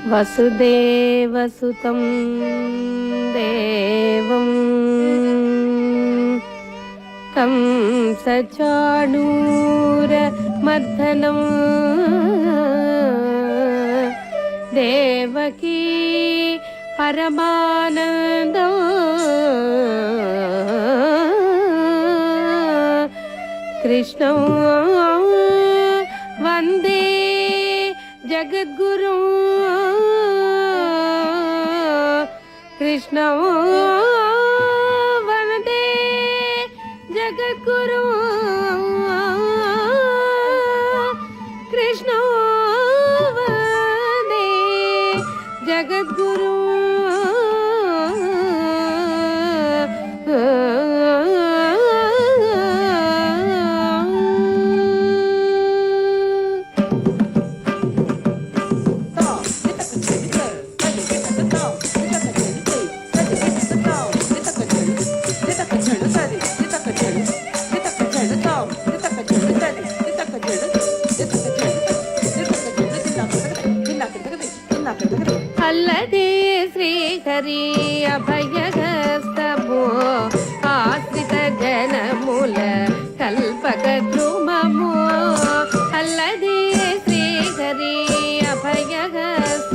వసుదేవసుతం దేవం కంసచాణూరమర్దనం దేవకీ పరమానందం కృష్ణం వందే జగద్గురుం కృష్ణం వందే జగద్గురుం కృష్ణం వందే జగద్గురుం అల్లదే శ్రీహరి అభయహస్తమో ఆశ్రిత జనముల కల్పక ద్రుమమో అల్లదే శ్రీహరి అభయహస్త